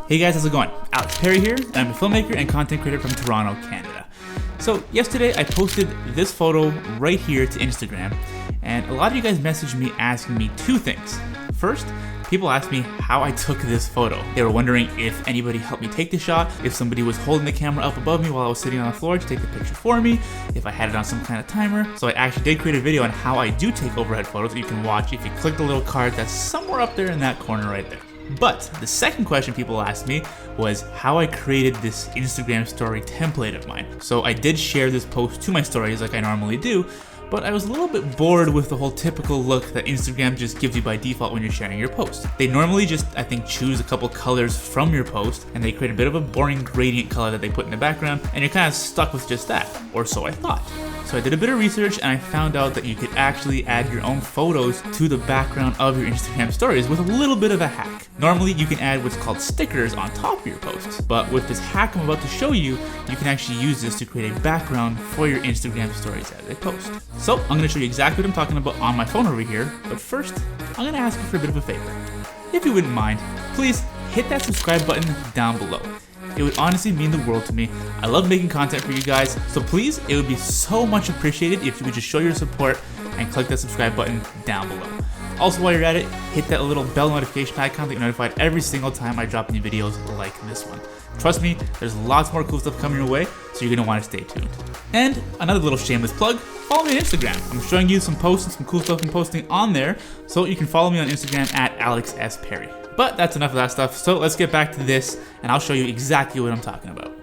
Hey guys, how's it going? Alex Perri here, and I'm a filmmaker and content creator from Toronto, Canada. So yesterday I posted this photo right here to Instagram, and a lot of you guys messaged me asking me two things. First, people asked me how I took this photo. They were wondering if anybody helped me take the shot, if somebody was holding the camera up above me while I was sitting on the floor to take the picture for me, if I had it on some kind of timer. So I actually did create a video on how I do take overhead photos that you can watch if you click the little card that's somewhere up there in that corner right there. But the second question people asked me was how I created this Instagram story template of mine. So I did share this post to my stories like I normally do, but I was a little bit bored with the whole typical look that Instagram just gives you by default when you're sharing your post. They normally just, I think, choose a couple colors from your post and they create a bit of a boring gradient color that they put in the background, and you're kind of stuck with just that, or so I thought. So I did a bit of research and I found out that you could actually add your own photos to the background of your Instagram stories with a little bit of a hack. Normally you can add what's called stickers on top of your posts, but with this hack I'm about to show you, you can actually use this to create a background for your Instagram stories as they post. So I'm going to show you exactly what I'm talking about on my phone over here, but first I'm going to ask you for a bit of a favor. If you wouldn't mind, please hit that subscribe button down below. It would honestly mean the world to me. I love making content for you guys, so please, it would be so much appreciated if you would just show your support and click that subscribe button down below. Also, while you're at it, hit that little bell notification icon to get notified every single time I drop new videos like this one. Trust me, there's lots more cool stuff coming your way, so you're gonna want to stay tuned. And another little shameless plug, follow me on Instagram. I'm showing you some posts and some cool stuff I'm posting on there, so you can follow me on Instagram at AlexSPerri. But that's enough of that stuff, so let's get back to this, and I'll show you exactly what I'm talking about.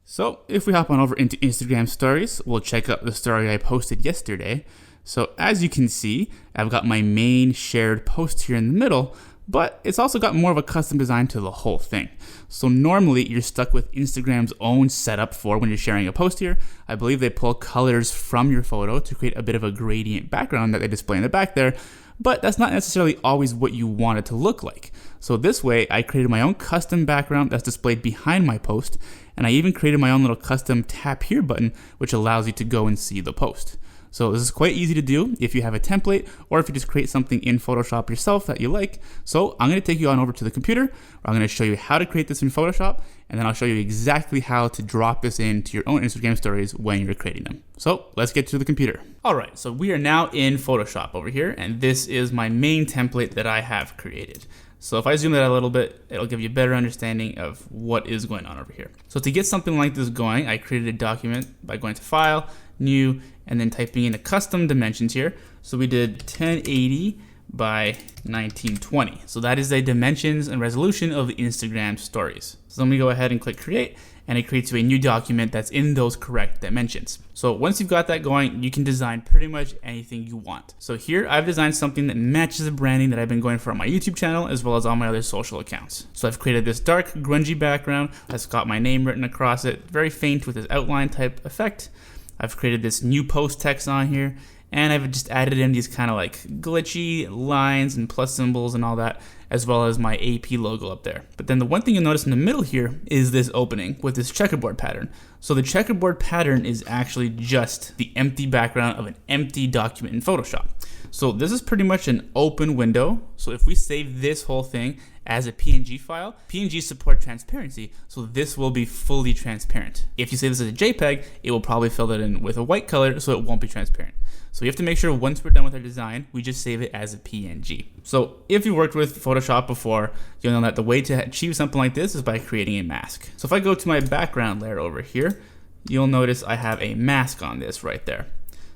So if we hop on over into Instagram stories, we'll check out the story I posted yesterday. So as you can see, I've got my main shared post here in the middle, but it's also got more of a custom design to the whole thing. So normally you're stuck with Instagram's own setup for when you're sharing a post here. I believe they pull colors from your photo to create a bit of a gradient background that they display in the back there, but that's not necessarily always what you want it to look like. So this way, I created my own custom background that's displayed behind my post, and I even created my own little custom tap here button, which allows you to go and see the post. So this is quite easy to do if you have a template or if you just create something in Photoshop yourself that you like. So I'm going to take you on over to the computer, where I'm going to show you how to create this in Photoshop, and then I'll show you exactly how to drop this into your own Instagram stories when you're creating them. So let's get to the computer. All right, so we are now in Photoshop over here, and this is my main template that I have created. So if I zoom that out a little bit, it'll give you a better understanding of what is going on over here. So to get something like this going, I created a document by going to File, New, and then typing in the custom dimensions here. So we did 1080 by 1920. So that is the dimensions and resolution of the Instagram stories. So let me go ahead and click Create, and it creates you a new document that's in those correct dimensions. So once you've got that going, you can design pretty much anything you want. So here I've designed something that matches the branding that I've been going for on my YouTube channel as well as on my other social accounts. So I've created this dark, grungy background that's got my name written across it, very faint with this outline type effect. I've created this new post text on here, and I've just added in these kind of like glitchy lines and plus symbols and all that, as well as my AP logo up there. But then the one thing you'll notice in the middle here is this opening with this checkerboard pattern. So the checkerboard pattern is actually just the empty background of an empty document in Photoshop. So this is pretty much an open window. So if we save this whole thing as a PNG file, PNG support transparency, so this will be fully transparent. If you save this as a JPEG, it will probably fill that in with a white color, so it won't be transparent. So you have to make sure once we're done with our design, we just save it as a PNG. So if you worked with Photoshop before, you'll know that the way to achieve something like this is by creating a mask. So if I go to my background layer over here, you'll notice I have a mask on this right there.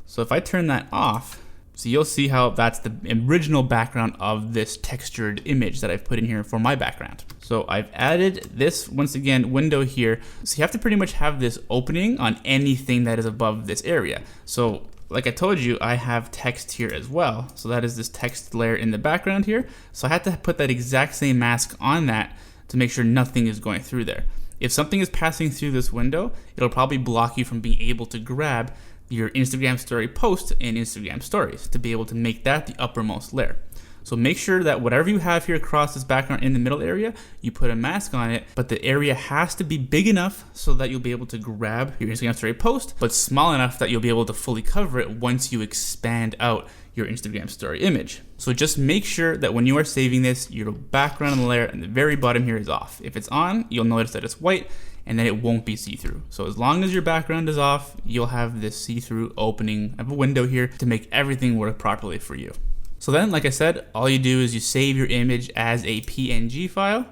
So if I turn that off, so you'll see how that's the original background of this textured image that I've put in here for my background. So I've added this, once again, window here. So you have to pretty much have this opening on anything that is above this area. So like I told you, I have text here as well. So that is this text layer in the background here. So I had to put that exact same mask on that to make sure nothing is going through there. If something is passing through this window, it'll probably block you from being able to grab your Instagram story post in Instagram stories to be able to make that the uppermost layer. So make sure that whatever you have here across this background in the middle area, you put a mask on it, but the area has to be big enough so that you'll be able to grab your Instagram story post, but small enough that you'll be able to fully cover it once you expand out your Instagram story image. So just make sure that when you are saving this, your background layer at the very bottom here is off. If it's on, you'll notice that it's white and then it won't be see-through. So as long as your background is off, you'll have this see-through opening of a window here to make everything work properly for you. So then, like I said, all you do is you save your image as a PNG file.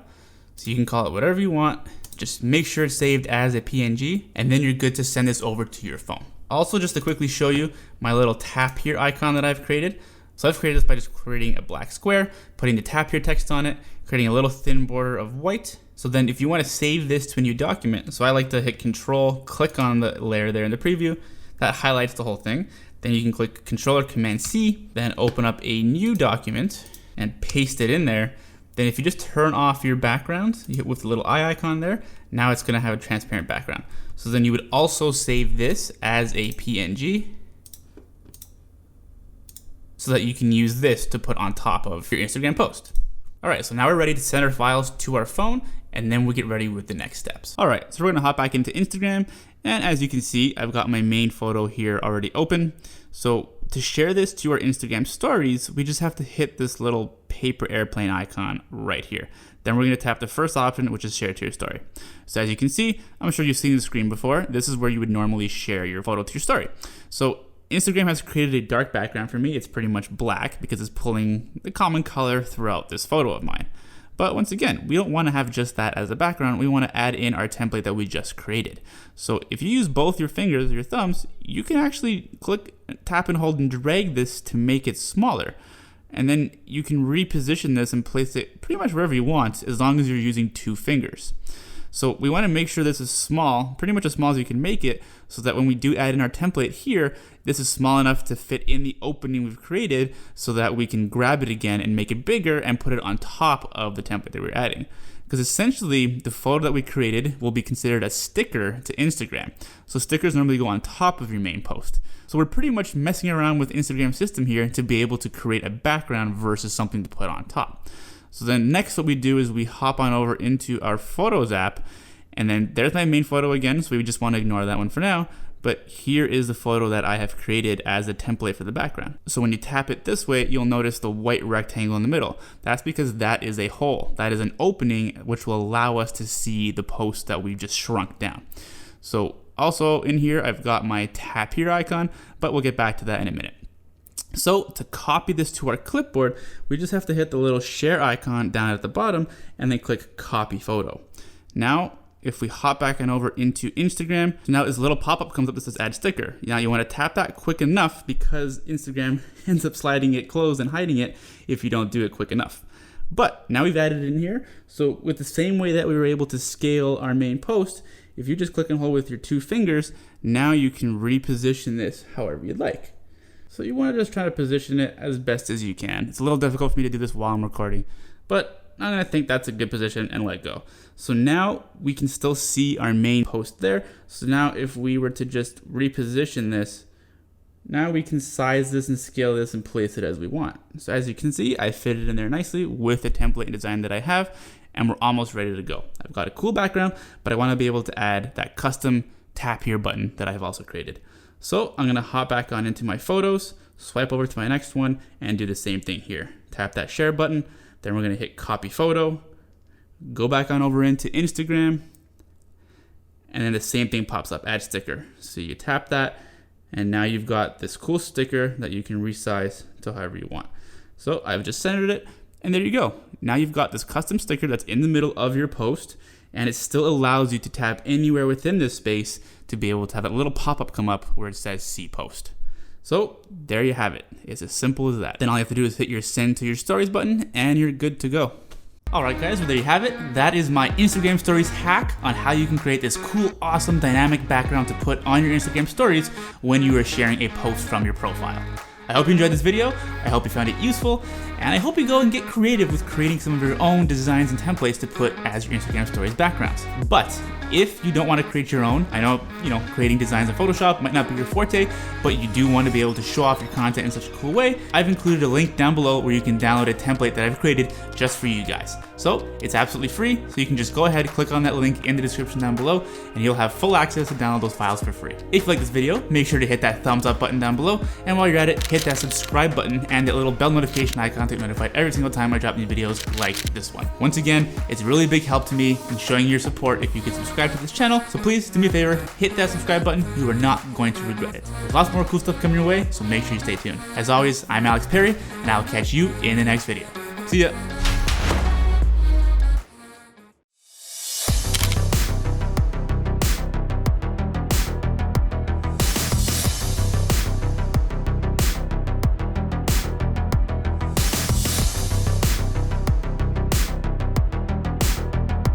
So you can call it whatever you want. Just make sure it's saved as a PNG, and then you're good to send this over to your phone. Also, just to quickly show you my little tap here icon that I've created. So I've created this by just creating a black square, putting the tap here text on it, creating a little thin border of white. So then if you want to save this to a new document, so I like to hit Control, click on the layer there in the preview, that highlights the whole thing. Then you can click Control or Command C, then open up a new document and paste it in there. Then if you just turn off your background with the little eye icon there, now it's gonna have a transparent background. So then you would also save this as a PNG so that you can use this to put on top of your Instagram post. All right, so now we're ready to send our files to our phone, and then we'll get ready with the next steps. All right, so we're gonna hop back into Instagram, and as you can see, I've got my main photo here already open. So to share this to our Instagram stories, we just have to hit this little paper airplane icon right here. Then we're gonna tap the first option, which is share to your story. So as you can see, I'm sure you've seen the screen before. This is where you would normally share your photo to your story. So Instagram has created a dark background for me. It's pretty much black because it's pulling the common color throughout this photo of mine. But once again, we don't want to have just that as a background. We want to add in our template that we just created. So if you use both your fingers or your thumbs, you can actually click, tap and hold and drag this to make it smaller. And then you can reposition this and place it pretty much wherever you want as long as you're using two fingers. So we want to make sure this is small, pretty much as small as you can make it, so that when we do add in our template here, this is small enough to fit in the opening we've created so that we can grab it again and make it bigger and put it on top of the template that we're adding. Because essentially, the photo that we created will be considered a sticker to Instagram. So stickers normally go on top of your main post. So we're pretty much messing around with Instagram's system here to be able to create a background versus something to put on top. So then next what we do is we hop on over into our Photos app, and then there's my main photo again, so we just want to ignore that one for now. But here is the photo that I have created as a template for the background. So when you tap it this way, you'll notice the white rectangle in the middle. That's because that is a hole. That is an opening which will allow us to see the post that we just shrunk down. So also in here, I've got my tap here icon, but we'll get back to that in a minute. So to copy this to our clipboard, we just have to hit the little share icon down at the bottom and then click copy photo. Now, if we hop back and over into Instagram, now this little pop-up comes up that says add sticker. Now you want to tap that quick enough because Instagram ends up sliding it closed and hiding it if you don't do it quick enough. But now we've added it in here. So with the same way that we were able to scale our main post, if you just click and hold with your two fingers, now you can reposition this however you'd like. So you want to just try to position it as best as you can. It's a little difficult for me to do this while I'm recording, but I'm gonna think that's a good position and let go. So now we can still see our main post there. So now if we were to just reposition this, now we can size this and scale this and place it as we want. So as you can see, I fit it in there nicely with the template and design that I have, and we're almost ready to go. I've got a cool background, but I want to be able to add that custom tap here button that I've also created. So I'm gonna hop back on into my photos, swipe over to my next one, and do the same thing here. Tap that share button, then we're gonna hit copy photo, go back on over into Instagram, and then the same thing pops up, add sticker. So you tap that, and now you've got this cool sticker that you can resize to however you want. So I've just centered it, and there you go. Now you've got this custom sticker that's in the middle of your post, and it still allows you to tap anywhere within this space to be able to have a little pop-up come up where it says see post. So there you have it. It's as simple as that. Then all you have to do is hit your send to your stories button and you're good to go. All right guys, well there you have it. That is my Instagram stories hack on how you can create this cool, awesome, dynamic background to put on your Instagram stories when you are sharing a post from your profile. I hope you enjoyed this video, I hope you found it useful, and I hope you go and get creative with creating some of your own designs and templates to put as your Instagram stories backgrounds. But if you don't want to create your own, I know, creating designs in Photoshop might not be your forte, but you do want to be able to show off your content in such a cool way, I've included a link down below where you can download a template that I've created just for you guys. So it's absolutely free, so you can just go ahead, click on that link in the description down below, and you'll have full access to download those files for free. If you like this video, make sure to hit that thumbs up button down below, and while you're at it, hit that subscribe button and that little bell notification icon to get notified every single time I drop new videos like this one. Once again, it's a really big help to me in showing your support if you could subscribe to this channel, so please do me a favor, hit that subscribe button, you are not going to regret it. There's lots more cool stuff coming your way, so make sure you stay tuned. As always, I'm Alex Perri, and I'll catch you in the next video. See ya!